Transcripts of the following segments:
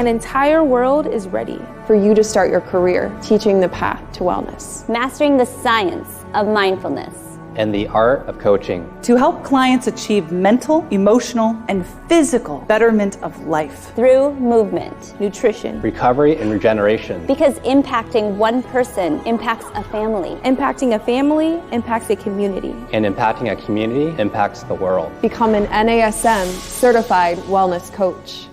An entire world is ready for you to start your career teaching the path to wellness. Mastering the science of mindfulness. And the art of coaching. To help clients achieve mental, emotional, and physical betterment of life. Through movement, nutrition, recovery, and regeneration. Because impacting one person impacts a family. Impacting a family impacts a community. And impacting a community impacts the world. Become an NASM certified wellness coach.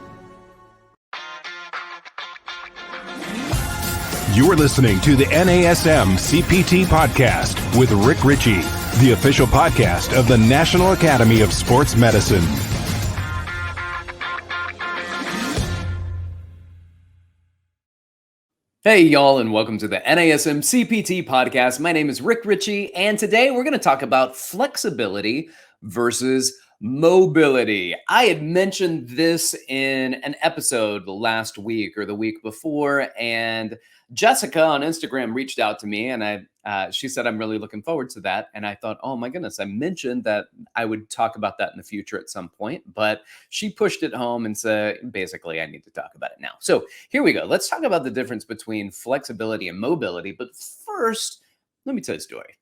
You're listening to the NASM-CPT Podcast with Rick Richey, the official podcast of the National Academy of Sports Medicine. Hey y'all, and welcome to the NASM-CPT Podcast. My name is Rick Richey, and today we're going to talk about flexibility versus mobility. I had mentioned this in an episode last week or the week before, and Jessica on Instagram reached out to me, and she said, I'm really looking forward to that. And I thought, oh my goodness, I mentioned that I would talk about that in the future at some point, but she pushed it home and said, basically, I need to talk about it now. So here we go. Let's talk about the difference between flexibility and mobility. But first, let me tell you a story.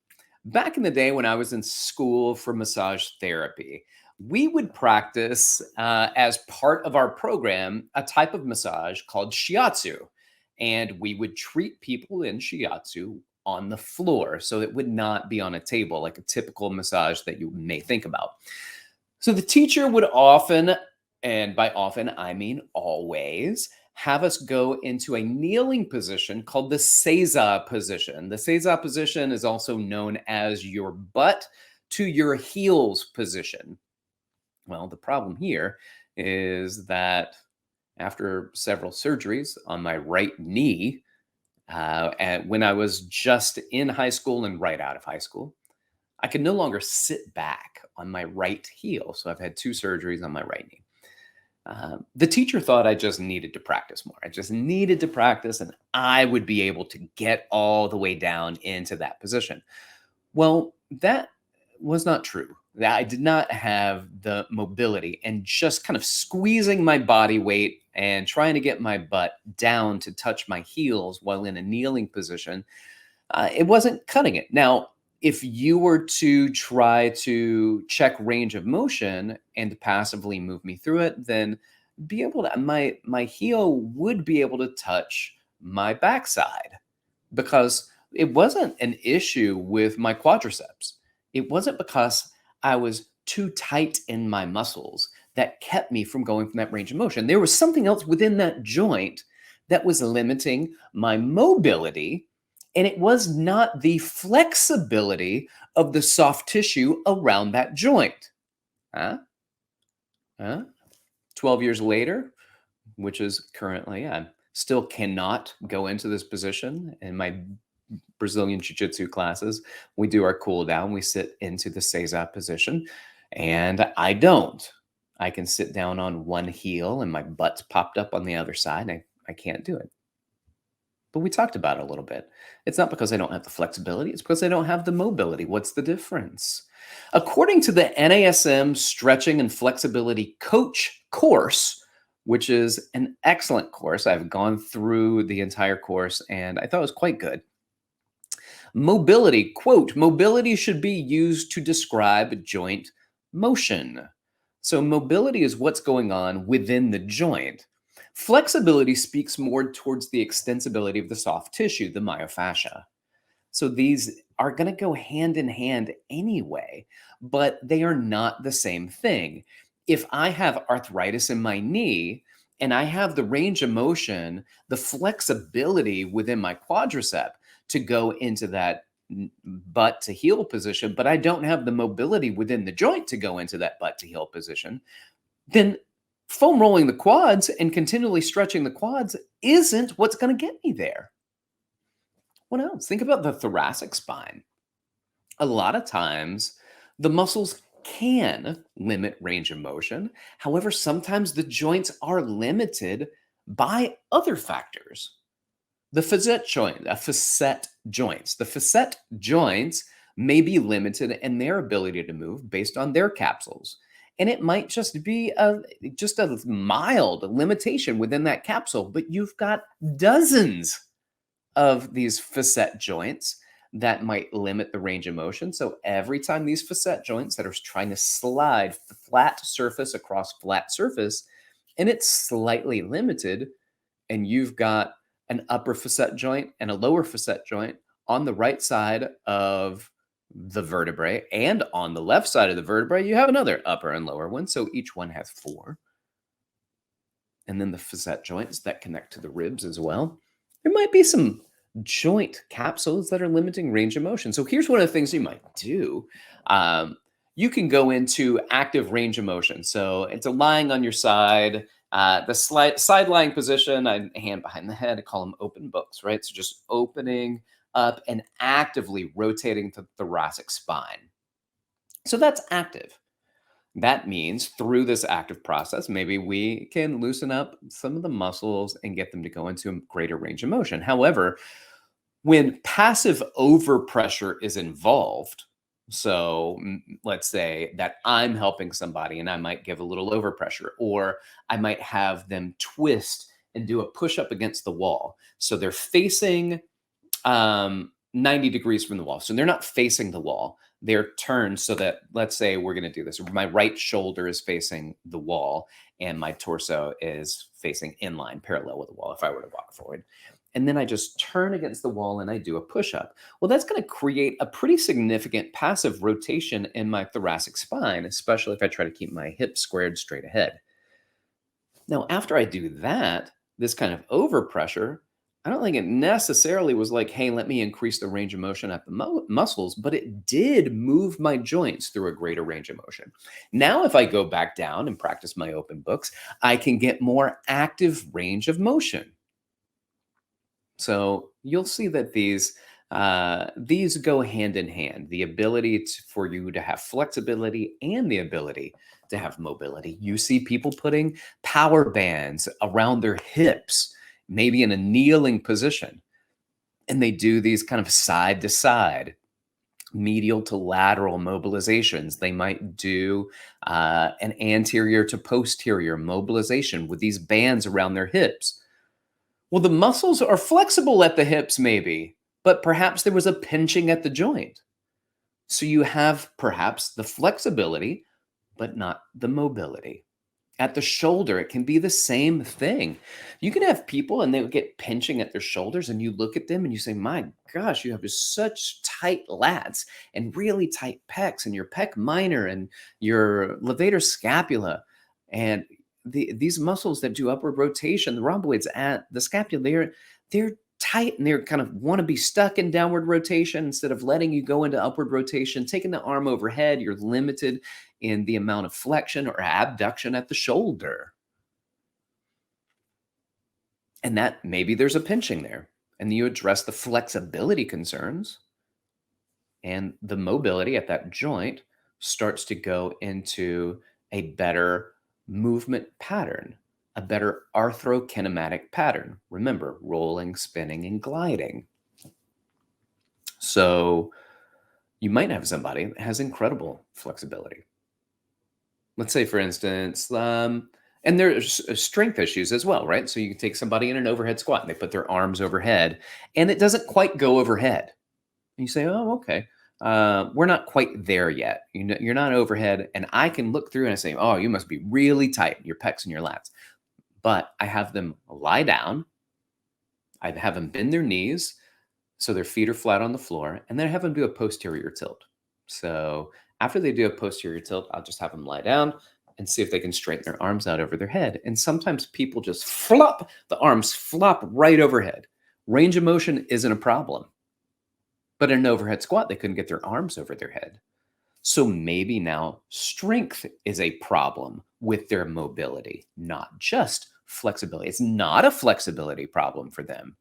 Back in the day when I was in school for massage therapy, we would practice as part of our program a type of massage called shiatsu. And we would treat people in shiatsu on the floor, so it would not be on a table like a typical massage that you may think about. So the teacher would often, and by often I mean always, have us go into a kneeling position called the seiza position. The seiza position is also known as your butt to your heels position. Well, the problem here is that after several surgeries on my right knee, and when I was just in high school and right out of high school, I could no longer sit back on my right heel. So I've had 2 surgeries on my right knee. The teacher thought I just needed to practice more. I just needed to practice and I would be able to get all the way down into that position. Well, that was not true. I did not have the mobility, and just kind of squeezing my body weight and trying to get my butt down to touch my heels while in a kneeling position, it wasn't cutting it. Now, if you were to try to check range of motion and passively move me through it, then be able to, my heel would be able to touch my backside, because it wasn't an issue with my quadriceps. It wasn't because I was too tight in my muscles that kept me from going from that range of motion. There was something else within that joint that was limiting my mobility, and it was not the flexibility of the soft tissue around that joint. 12 years later, which is currently, I still cannot go into this position in my Brazilian Jiu-Jitsu classes. We do our cool down. We sit into the seiza position, and I don't. I can sit down on one heel and my butt's popped up on the other side. I can't do it. But we talked about it a little bit. It's not because I don't have the flexibility. It's because I don't have the mobility. What's the difference? According to the NASM Stretching and Flexibility Coach course, which is an excellent course. I've gone through the entire course and I thought it was quite good. Mobility, quote, mobility should be used to describe joint motion. So mobility is what's going on within the joint. Flexibility speaks more towards the extensibility of the soft tissue, the myofascia. So these are going to go hand in hand anyway, but they are not the same thing. If I have arthritis in my knee and I have the range of motion, the flexibility within my quadricep to go into that butt to heel position, but I don't have the mobility within the joint to go into that butt to heel position, then foam rolling the quads and continually stretching the quads isn't what's going to get me there. What else? Think about the thoracic spine. A lot of times the muscles can limit range of motion. However, sometimes the joints are limited by other factors. The facet joints may be limited in their ability to move based on their capsules. And it might just be a mild limitation within that capsule, but you've got dozens of these facet joints that might limit the range of motion. So every time these facet joints that are trying to slide flat surface across flat surface, and it's slightly limited, and you've got an upper facet joint and a lower facet joint on the right side of the vertebrae, and on the left side of the vertebrae, you have another upper and lower one. So each one has 4. And then the facet joints that connect to the ribs as well. There might be some joint capsules that are limiting range of motion. So here's one of the things you might do. You can go into active range of motion. So it's a lying on your side, the side lying position, hand behind the head. I call them open books, right? So just opening up and actively rotating the thoracic spine. So that's active. That means through this active process, maybe we can loosen up some of the muscles and get them to go into a greater range of motion. However, when passive overpressure is involved, so let's say that I'm helping somebody and I might give a little overpressure, or I might have them twist and do a push up against the wall. So they're facing 90 degrees from the wall. So they're not facing the wall. They're turned so that, let's say we're going to do this. My right shoulder is facing the wall and my torso is facing inline, parallel with the wall if I were to walk forward. And then I just turn against the wall and I do a push-up. Well, that's going to create a pretty significant passive rotation in my thoracic spine, especially if I try to keep my hips squared straight ahead. Now, after I do that, this kind of overpressure, I don't think it necessarily was like, hey, let me increase the range of motion at the muscles, but it did move my joints through a greater range of motion. Now, if I go back down and practice my open books, I can get more active range of motion. So you'll see that these go hand in hand, the ability for you to have flexibility and the ability to have mobility. You see people putting power bands around their hips, maybe in a kneeling position, and they do these kind of side to side, medial to lateral mobilizations. They might do an anterior to posterior mobilization with these bands around their hips. Well, the muscles are flexible at the hips maybe, but perhaps there was a pinching at the joint. So you have perhaps the flexibility, but not the mobility. At the shoulder, it can be the same thing. You can have people and they would get pinching at their shoulders and you look at them and you say, my gosh, you have just such tight lats and really tight pecs and your pec minor and your levator scapula. And these muscles that do upward rotation, the rhomboids at the scapula, they're tight and they're kind of want to be stuck in downward rotation instead of letting you go into upward rotation. Taking the arm overhead, you're limited in the amount of flexion or abduction at the shoulder. And that maybe there's a pinching there. And you address the flexibility concerns, and the mobility at that joint starts to go into a better movement pattern, a better arthrokinematic pattern. Remember, rolling, spinning, and gliding. So you might have somebody that has incredible flexibility. Let's say, for instance, and there's strength issues as well, right? So you can take somebody in an overhead squat and they put their arms overhead and it doesn't quite go overhead. And you say, oh, okay. We're not quite there yet. You're not overhead. And I can look through and I say, oh, you must be really tight, your pecs and your lats. But I have them lie down. I have them bend their knees so their feet are flat on the floor. And then I have them do a posterior tilt. So after they do a posterior tilt, I'll just have them lie down and see if they can straighten their arms out over their head. And sometimes people just flop, the arms flop right overhead. Range of motion isn't a problem. But in an overhead squat, they couldn't get their arms over their head. So maybe now strength is a problem with their mobility, not just flexibility. It's not a flexibility problem for them.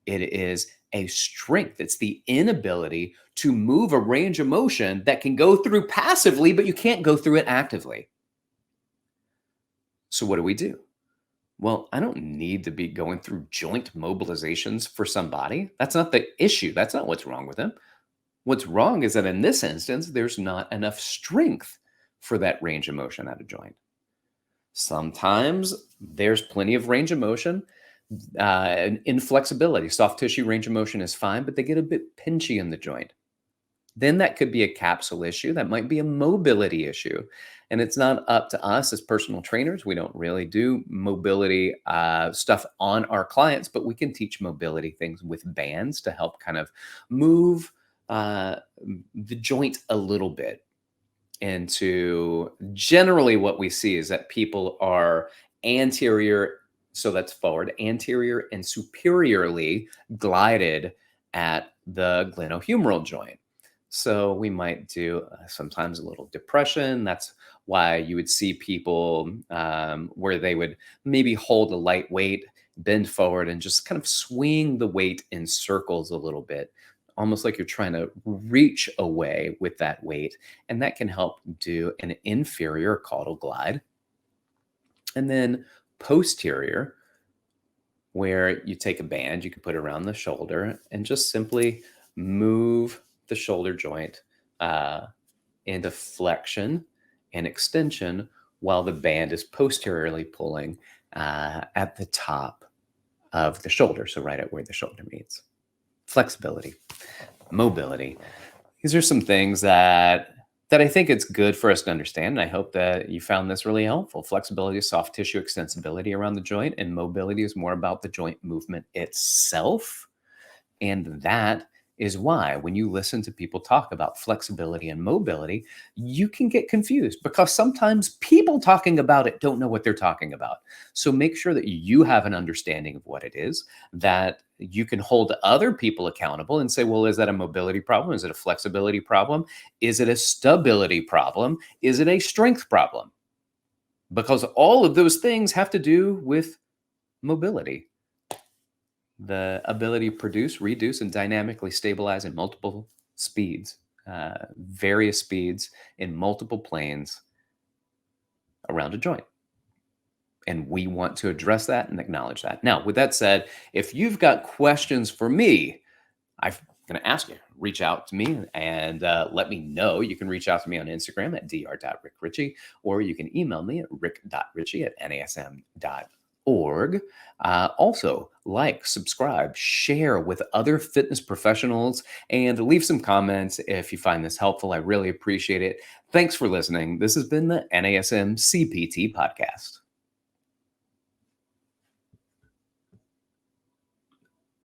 It is a strength. It's the inability to move a range of motion that can go through passively, but you can't go through it actively. So what do? Well, I don't need to be going through joint mobilizations for somebody. That's not the issue. That's not what's wrong with them. What's wrong is that in this instance, there's not enough strength for that range of motion at a joint. Sometimes there's plenty of range of motion in flexibility. Soft tissue range of motion is fine, but they get a bit pinchy in the joint. Then that could be a capsule issue. That might be a mobility issue. And it's not up to us as personal trainers. We don't really do mobility stuff on our clients, but we can teach mobility things with bands to help kind of move the joint a little bit. And to generally what we see is that people are anterior, so that's forward, anterior and superiorly glided at the glenohumeral joint. So we might do sometimes a little depression. That's why you would see people where they would maybe hold a light weight, bend forward, and just kind of swing the weight in circles a little bit, almost like you're trying to reach away with that weight. And that can help do an inferior caudal glide. And then posterior, where you take a band, you can put it around the shoulder and just simply move the shoulder joint into flexion and extension while the band is posteriorly pulling at the top of the shoulder. So right at where the shoulder meets. Flexibility, mobility. These are some things that I think it's good for us to understand. And I hope that you found this really helpful. Flexibility is soft tissue extensibility around the joint, and mobility is more about the joint movement itself. And that is why when you listen to people talk about flexibility and mobility, you can get confused because sometimes people talking about it don't know what they're talking about. So make sure that you have an understanding of what it is, that you can hold other people accountable and say, well, is that a mobility problem? Is it a flexibility problem? Is it a stability problem? Is it a strength problem? Because all of those things have to do with mobility. The ability to produce, reduce, and dynamically stabilize in multiple speeds, various speeds in multiple planes around a joint. And we want to address that and acknowledge that. Now, with that said, if you've got questions for me, I'm going to ask you, reach out to me and let me know. You can reach out to me on Instagram at dr.rickrichey, or you can email me at rick.richey@nasm.org. Also, like, subscribe, share with other fitness professionals, and leave some comments if you find this helpful. I really appreciate it. Thanks for listening. This has been the NASM-CPT Podcast.